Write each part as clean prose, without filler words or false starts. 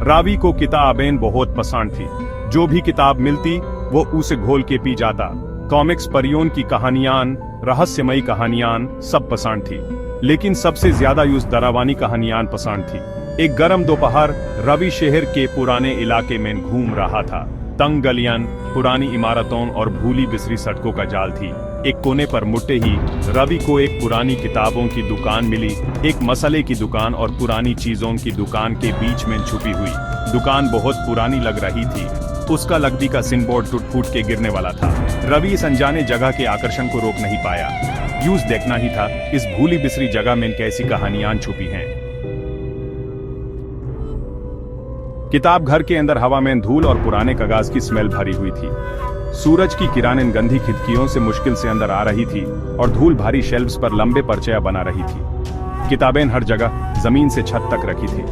रावी को किताबें बहुत पसंद थी। जो भी किताब मिलती वो उसे घोल के पी जाता। कॉमिक्स, परियों की कहानियां, रहस्यमयी कहानियां सब पसंद थी, लेकिन सबसे ज्यादा यूस डरावनी कहानियां पसंद थी। एक गर्म दोपहर रवि शहर के पुराने इलाके में घूम रहा था। तंग गलियां, पुरानी इमारतों और भूली बिसरी सड़कों का जाल थी। एक कोने पर मुड़ते ही रवि को एक पुरानी किताबों की दुकान मिली। एक मसाले की दुकान और पुरानी चीजों की दुकान के बीच में छुपी हुई। दुकान बहुत पुरानी लग रही थी। उसका लकड़ी का सिनबोर्ड टूट फूट के गिरने वाला था। रवि इस अनजाने जगह के आकर्षण को रोक नहीं पाया। यूज देखना ही था इस भूली बिसरी जगह में कैसी कहानियां छुपी हैं। किताब घर के अंदर हवा में धूल और पुराने कागज की स्मेल भरी हुई थी। सूरज की किरणें गंदी खिड़कियों से मुश्किल से अंदर आ रही थी और धूल भारी शेल्फ्स पर लंबे पर्चियां बना रही थी। किताबें हर जगह, जमीन से छत तक रखी थी।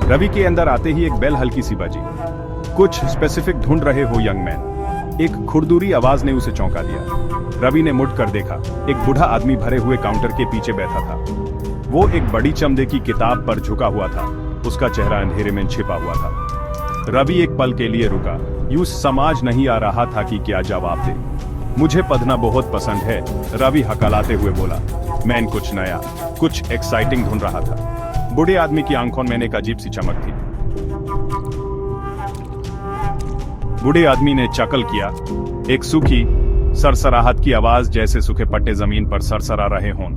रवि के अंदर आते ही एक बेल हल्की सी बजी। कुछ स्पेसिफिक ढूंढ रहे हो यंग मैन? एक खुरदुरी आवाज ने उसे चौंका दिया। रवि ने मुड़कर देखा। एक बूढ़ा आदमी भरे हुए काउंटर के पीछे बैठा था। वो एक बड़ी चमड़े की किताब पर झुका हुआ था। उसका चेहरा अंधेरे में छिपा हुआ था। रवि एक पल के लिए रुका। यूं समझ नहीं आ रहा था कि क्या जवाब दे। मुझे पढ़ना बहुत पसंद है, रवि हकलाते हुए बोला। मैं कुछ नया, कुछ एक्साइटिंग ढूंढ रहा था। बूढ़े आदमी की आंखों में एक अजीब सी चमक थी। बूढ़े आदमी ने चकल किया। एक सूखी सरसराहट की आवाज, जैसे सूखे पट्टे जमीन पर सरसरा रहे हों।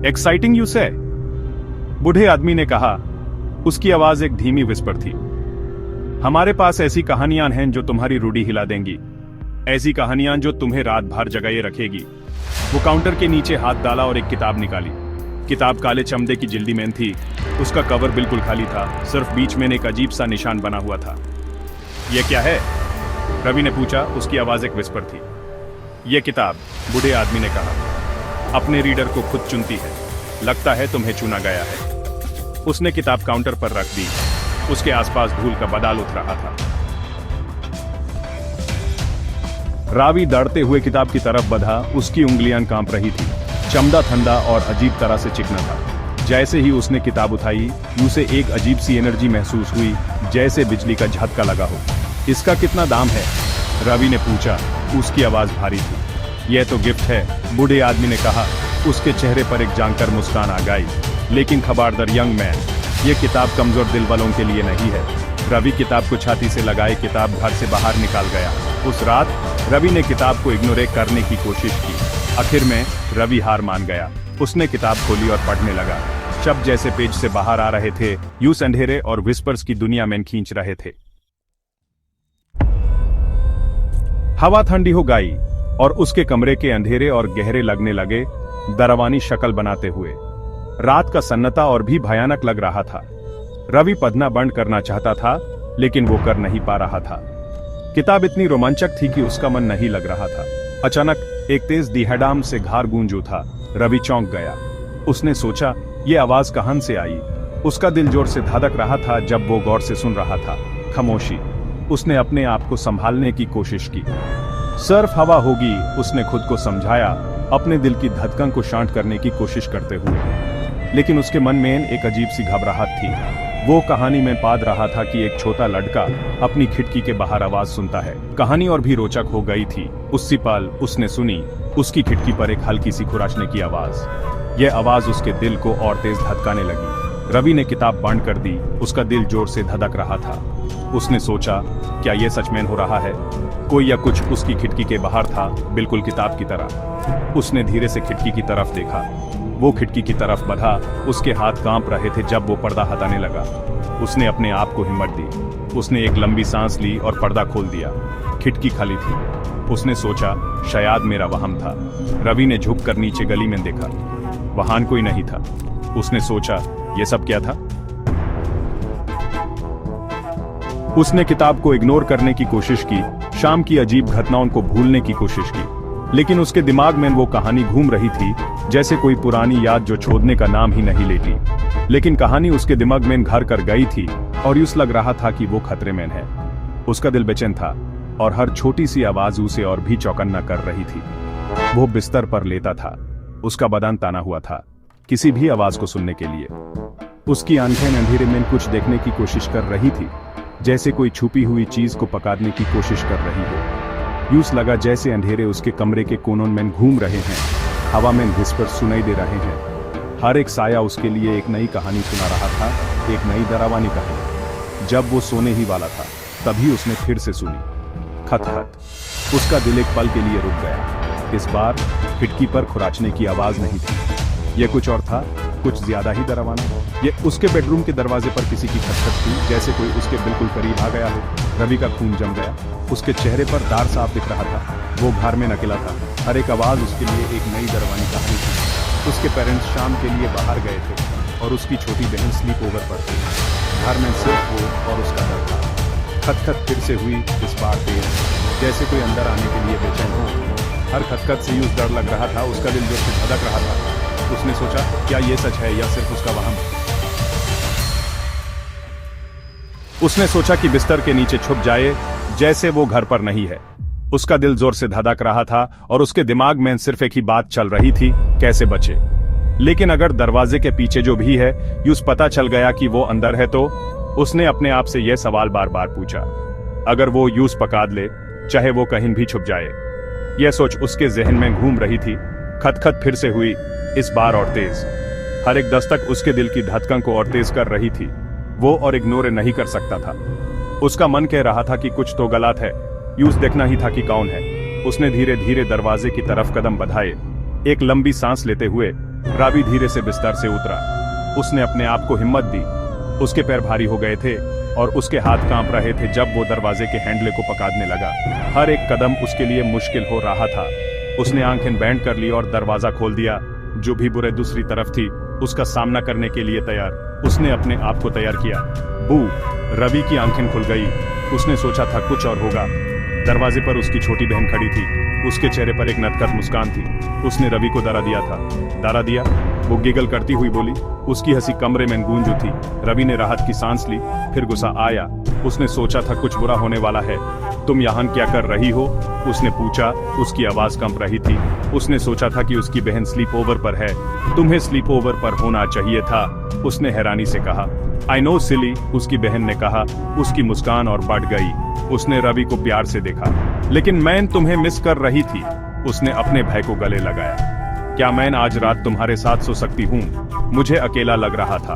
एक्साइटिंग यू से? बूढ़े आदमी ने कहा। उसकी आवाज एक धीमी विस्पर थी। हमारे पास ऐसी कहानियां हैं जो तुम्हारी रूढ़ी हिला देंगी, ऐसी कहानियां जो तुम्हें रात भर जगाए रखेगी। वो काउंटर के नीचे हाथ डाला और एक किताब निकाली। किताब काले चमड़े की जिल्दी में थी। उसका कवर बिल्कुल खाली था, सिर्फ बीच में एक अजीब सा निशान बना हुआ था। यह क्या है? रवि ने पूछा। उसकी आवाज एक विस्पर थी। यह किताब, बूढ़े आदमी ने कहा, अपने रीडर को खुद चुनती है। लगता है तुम्हें चुना गया है। उसने किताब काउंटर पर रख दी। उसके आसपास धूल का बादल उठ रहा था। रावी दौड़ते हुए किताब की तरफ बढ़ा। उसकी उंगलियां कांप रही थी। चमड़ा ठंडा और अजीब तरह से चिकना था। जैसे ही उसने किताब उठाई, उसे एक अजीब सी एनर्जी महसूस हुई, जैसे बिजली का झटका लगा हो। इसका कितना दाम है? रवि ने पूछा। उसकी आवाज भारी थी। यह तो गिफ्ट है, बूढ़े आदमी ने कहा। उसके चेहरे पर एक जानकर मुस्कान आ गई। लेकिन खबरदार यंग मैन, यह किताब कमजोर दिल वालों के लिए नहीं है। रवि किताब को छाती से लगाए किताब घर से बाहर निकाल गया। उस रात रवि ने किताब को इग्नोर करने की कोशिश की। आखिर में रवि हार मान गया। उसने किताब खोली और पढ़ने लगा। शब्द जैसे पेज से बाहर आ रहे थे, यूं अंधेरे और विस्पर्स की दुनिया में खींच रहे थे। हवा ठंडी हो गई और उसके कमरे के अंधेरे और गहरे लगने लगे, डरावनी शक्ल बनाते हुए। रात का सन्नाटा और भी भयानक लग रहा था। रवि पढ़ना बंद करना चाहता था, लेकिन वो कर नहीं पा रहा था। किताब इतनी रोमांचक थी कि उसका मन नहीं लग रहा था। अचानक एक तेज दिहाड़ाम से घर गूंज उठा। रवि चौंक गया। उसने सोचा, ये आवाज कहां से आई? उसका दिल जोर से धड़क रहा था जब वो गौर से सुन रहा था। खामोशी। उसने अपने आप को संभालने की कोशिश की। सिर्फ हवा होगी, उसने खुद को समझाया, अपने दिल की धड़कन को शांत करने की कोशिश करते हुए। लेकिन उसके मन में एक अजीब सी घबराहट थी। वो कहानी में पढ़ रहा था कि एक छोटा लड़का अपनी खिड़की के बाहर आवाज सुनता है। कहानी और भी रोचक हो गई थी। उसी पल उसने सुनी उसकी खिड़की पर एक हल्की सी खुराचने की आवाज। यह आवाज उसके दिल को और तेज धड़काने लगी। रवि ने किताब बंद कर दी। उसका दिल जोर से धड़क रहा था। उसने सोचा, क्या यह सच में हो रहा है? कोई या कुछ उसकी खिड़की के बाहर था, बिल्कुल किताब की तरह। उसने धीरे से खिड़की की तरफ देखा। वो खिड़की की तरफ बढ़ा। उसके हाथ कांप रहे थे जब वो पर्दा हटाने लगा। उसने अपने आप को हिम्मत दी। उसने एक लंबी सांस ली और पर्दा खोल दिया। खिड़की खाली थी। उसने सोचा, शायद मेरा वहम था। रवि ने झुककर नीचे गली में देखा। वहां कोई नहीं था। उसने सोचा, यह सब क्या था? उसने किताब को इग्नोर करने की कोशिश की, शाम की अजीब घटनाओं को भूलने की कोशिश की। लेकिन उसके दिमाग में वो कहानी घूम रही थी, जैसे कोई पुरानी याद जो छोड़ने का नाम ही नहीं लेती। लेकिन कहानी उसके दिमाग में घर कर गई थी और यूं लग रहा था कि वो खतरे में है। उसका दिल बेचैन था और हर छोटी सी आवाज उसे और भी चौकन्ना कर रही थी। वो बिस्तर पर लेटा था। उसका बदन ताना हुआ था, किसी भी आवाज को सुनने के लिए। उसकी आंखें अंधेरे में कुछ देखने की कोशिश कर रही थी, जैसे कोई छुपी हुई चीज को पकड़ने की कोशिश कर रही हो। यूं लगा जैसे अंधेरे उसके कमरे के कोनों में घूम रहे हैं, हवा में विस्पर सुनाई दे रहे हैं। हर एक साया उसके लिए एक नई कहानी सुना रहा था, एक नई डरावनी कहानी। जब वो सोने ही वाला था, तभी उसने फिर से सुनी खत खत। उसका दिल एक पल के लिए रुक गया। इस बार खिड़की पर खुराचने की आवाज नहीं थी, यह कुछ और था, कुछ ज्यादा ही डरावना। ये उसके बेडरूम के दरवाजे पर किसी की खटखट थी, जैसे कोई उसके बिल्कुल करीब आ गया हो। रवि का खून जम गया, उसके चेहरे पर दाग साफ दिख रहा था। वो घर में अकेला था, हर एक आवाज उसके लिए एक नई डरावनी कहानी थी। उसके पेरेंट्स शाम के लिए बाहर गए थे और उसकी छोटी बहन स्लीप ओवर पर थी। घर में सिर्फ वो और उसका डर था। खटखट फिर से हुई, इस बार तेज, जैसे कोई अंदर आने के लिए बेचैन हो। हर खटखट से यूं डर लग रहा था, उसका दिल जोर से धड़क रहा था। उसने सोचा, क्या ये सच है या सिर्फ उसका वहम? उसने सोचा कि बिस्तर के नीचे छुप जाए, जैसे वो घर पर नहीं है। उसका दिल जोर से धड़क रहा था और उसके दिमाग में सिर्फ एक ही बात चल रही थी, कैसे बचे। लेकिन अगर दरवाजे के पीछे जो भी है, यूं पता चल गया कि वो अंदर है तो? उसने अपने आप से यह सवाल बार बार पूछा। अगर वो यूस पकड़ ले, चाहे वो कहीं भी छुप जाए। यह सोच उसके जहन में घूम रही थी। खटखट फिर से हुई, इस बार और तेज। हर एक दस्तक उसके दिल की धड़कन को और तेज कर रही थी। वो और इग्नोर नहीं कर सकता था। उसका मन कह रहा था कि कुछ तो गलत है, यूस देखना ही था कि कौन है। उसने धीरे धीरे दरवाजे की तरफ कदम बढ़ाए। एक लंबी सांस लेते हुए रवि धीरे से बिस्तर से उतरा। उसने अपने आप को हिम्मत दी। उसके पैर भारी हो गए थे और उसके हाथ कांप रहे थे जब वो दरवाजे के हैंडल को पकड़ने लगा। हर एक कदम उसके लिए मुश्किल हो रहा था। उसने आंखें बैंड कर ली और दरवाजा खोल दिया। जो भी बुरे दूसरी तरफ थी, उसका सामना करने के लिए तैयार। उसने अपने आप को तैयार किया। बू! रवि की आंखें खुल गई। उसने सोचा था कुछ और होगा। दरवाजे पर उसकी छोटी बहन खड़ी थी। उसके चेहरे पर एक नटखट मुस्कान थी। उसने रवि को डरा दिया था। डरा दिया? वो गिगल करती हुई बोली। उसकी हंसी कमरे में गूंज उठी। रवि ने राहत की सांस ली, फिर गुस्सा आया। उसने सोचा था कुछ बुरा होने वाला है। तुम यहाँ क्या कर रही हो? उसने पूछा। उसकी आवाज कंप रही थी। उसने सोचा था कि उसकी बहन स्लीप ओवर पर है। तुम्हें स्लीप ओवर पर होना चाहिए था, उसने हैरानी से कहा। आई नो सिली, उसकी बहन ने कहा। उसकी मुस्कान और बढ़ गई। उसने रवि को प्यार से देखा। लेकिन मैं तुम्हें मिस कर रही थी, उसने अपने भाई को गले लगाया। क्या मैं आज रात तुम्हारे साथ सो सकती हूँ? मुझे अकेला लग रहा था।